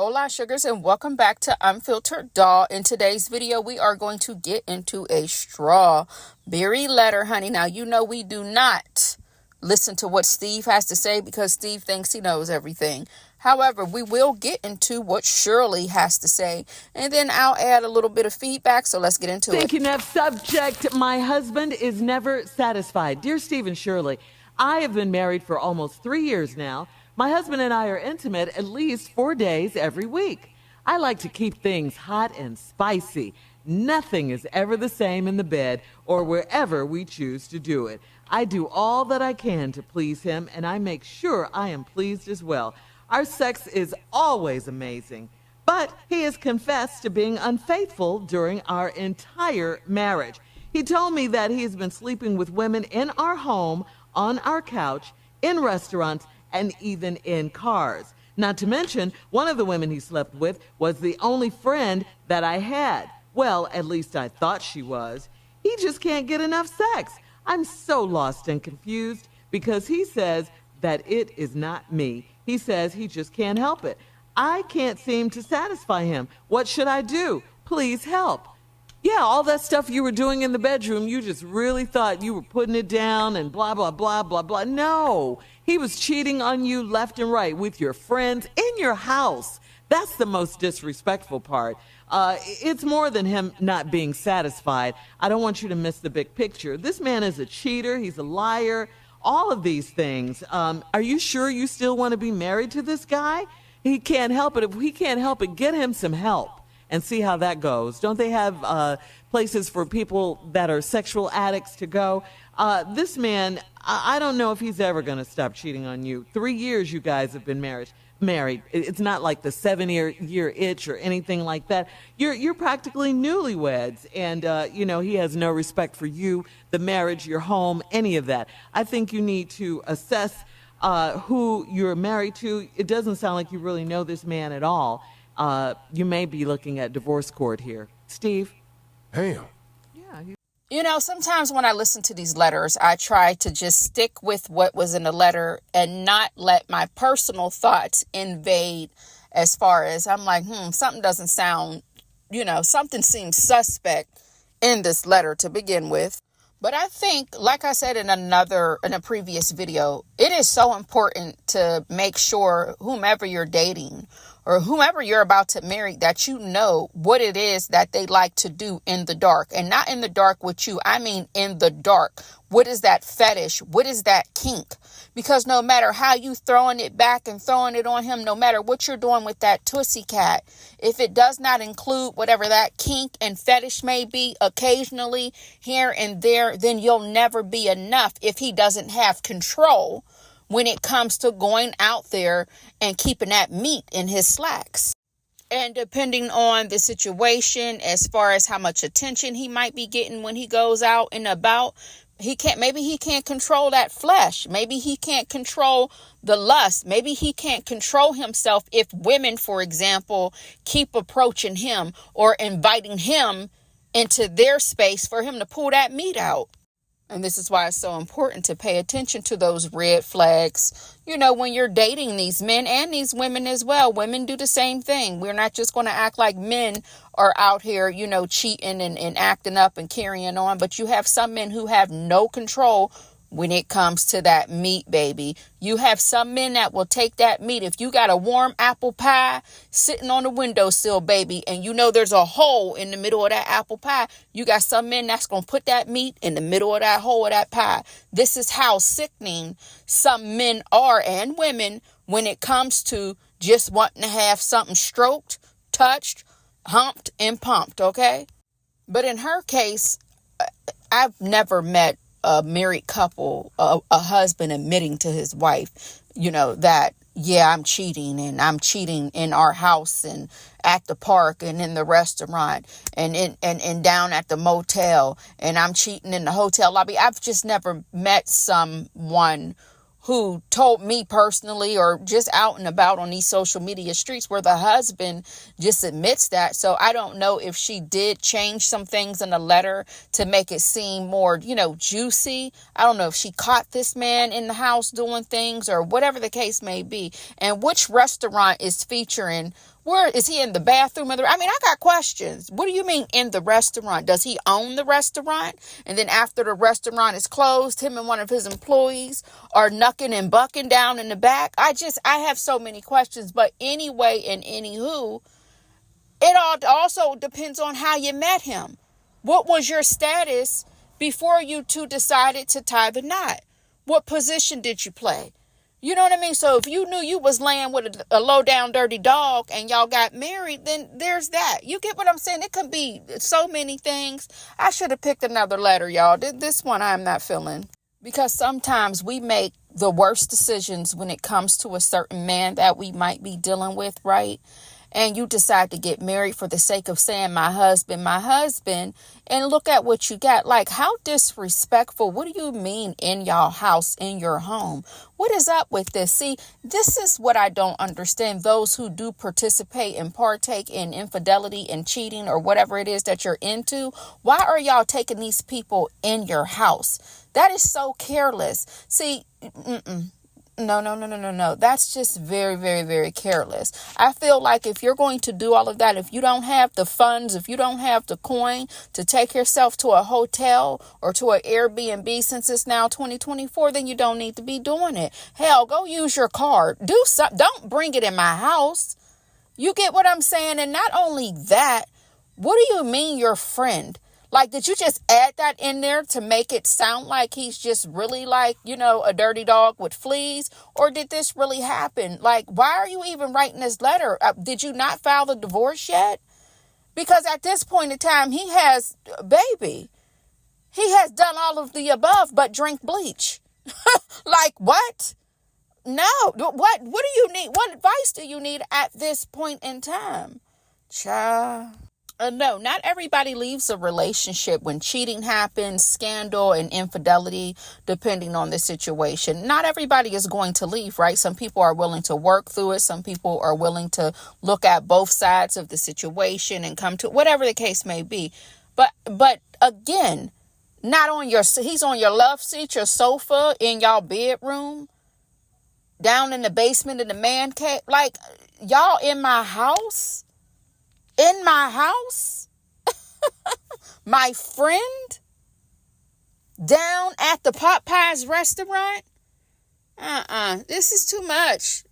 Hola sugars, and welcome back to Unfiltered Doll. In today's video we are going to get into a strawberry letter, honey. Now you know we do not listen to what Steve has to say because Steve thinks he knows everything. However, we will get into what Shirley has to say, and then I'll add a little bit of feedback, so let's get into it. Thinking of subject, my husband is never satisfied. Dear Steve and Shirley, I have been married for almost 3 years now. My husband and I are intimate at least 4 days every week. I like to keep things hot and spicy. Nothing is ever the same in the bed or wherever we choose to do it. I do all that I can to please him, and I make sure I am pleased as well. Our sex is always amazing, but he has confessed to being unfaithful during our entire marriage. He told me that he has been sleeping with women in our home, on our couch, in restaurants, and even in cars. Not to mention, one of the women he slept with was the only friend that I had. Well, at least I thought she was. He just can't get enough sex. I'm so lost and confused because he says that it is not me. He says he just can't help it. I can't seem to satisfy him. What should I do? Please help. Yeah, all that stuff you were doing in the bedroom, you just really thought you were putting it down and blah, blah, blah, blah, blah. No, he was cheating on you left and right with your friends in your house. That's the most disrespectful part. It's more than him not being satisfied. I don't want you to miss the big picture. This man is a cheater. He's a liar. All of these things. Are you sure you still want to be married to this guy? He can't help it. If he can't help it, get him some help and see how that goes. Don't they have places for people that are sexual addicts to go? This man, I don't know if he's ever going to stop cheating on you. 3 years you guys have been married. It's not like the 7-year itch or anything like that. You're practically newlyweds, and he has no respect for you, the marriage, your home, any of that. I think you need to assess who you're married to. It doesn't sound like you really know this man at all. You may be looking at divorce court here. Steve? Damn. Yeah. Sometimes when I listen to these letters, I try to just stick with what was in the letter and not let my personal thoughts invade as far as I'm like, something doesn't sound, something seems suspect in this letter to begin with. But I think, like I said in a previous video, it is so important to make sure whomever you're dating or whomever you're about to marry, that you know what it is that they like to do in the dark. And not in the dark with you, I mean in the dark. What is that fetish? What is that kink? Because no matter how you throwing it back and throwing it on him, no matter what you're doing with that tussy cat, if it does not include whatever that kink and fetish may be occasionally here and there, then you'll never be enough if he doesn't have control when it comes to going out there and keeping that meat in his slacks. And depending on the situation, as far as how much attention he might be getting when he goes out and about, maybe he can't control that flesh. Maybe he can't control the lust. Maybe he can't control himself if women, for example, keep approaching him or inviting him into their space for him to pull that meat out. And this is why it's so important to pay attention to those red flags, when you're dating these men and these women as well. Women do the same thing. We're not just going to act like men are out here, cheating and acting up and carrying on. But you have some men who have no control when it comes to that meat, baby. You have some men that will take that meat. If you got a warm apple pie sitting on the windowsill, baby, and there's a hole in the middle of that apple pie, you got some men that's going to put that meat in the middle of that hole of that pie. This is how sickening some men are, and women, when it comes to just wanting to have something stroked, touched, humped, and pumped, okay? But in her case, I've never met a married couple, a husband admitting to his wife, that, yeah, I'm cheating, and I'm cheating in our house and at the park and in the restaurant and down at the motel, and I'm cheating in the hotel lobby. I've just never met someone who told me personally or just out and about on these social media streets where the husband just admits that. So I don't know if she did change some things in the letter to make it seem more, juicy. I don't know if she caught this man in the house doing things or whatever the case may be. And which restaurant is featuring Where is he, in the bathroom I mean, I got questions. What do you mean in the restaurant? Does he own the restaurant? And then after the restaurant is closed, him and one of his employees are knucking and bucking down in the back? I have so many questions. But anyway, and anywho, it all also depends on how you met him. What was your status before you two decided to tie the knot? What position did you play? You know what I mean? So if you knew you was laying with a low down dirty dog and y'all got married, then there's that. You get what I'm saying? It could be so many things. I should have picked another letter, y'all. This one I'm not feeling. Because sometimes we make the worst decisions when it comes to a certain man that we might be dealing with, right? And you decide to get married for the sake of saying my husband, and look at what you got. Like, how disrespectful. What do you mean in y'all house, in your home? What is up with this? See, this is what I don't understand. Those who do participate and partake in infidelity and cheating or whatever it is that you're into, why are y'all taking these people in your house? That is so careless. See, No. That's just very, very, very careless. I feel like if you're going to do all of that, if you don't have the funds, if you don't have the coin to take yourself to a hotel or to an Airbnb, since it's now 2024, then you don't need to be doing it. Hell, go use your card. Do something. Don't bring it in my house. You get what I'm saying? And not only that, what do you mean your friend? Like, did you just add that in there to make it sound like he's just really like, a dirty dog with fleas? Or did this really happen? Like, why are you even writing this letter? Did you not file the divorce yet? Because at this point in time, he has a baby. He has done all of the above but drink bleach. Like, what? No. What do you need? What advice do you need at this point in time? Child. No, not everybody leaves a relationship when cheating happens, scandal and infidelity, depending on the situation. Not everybody is going to leave, right? Some people are willing to work through it. Some people are willing to look at both sides of the situation and come to whatever the case may be. But again, he's on your love seat, your sofa, in y'all bedroom, down in the basement in the man cave. Like, y'all in my house? In my house? My friend? Down at the Popeyes restaurant? This is too much.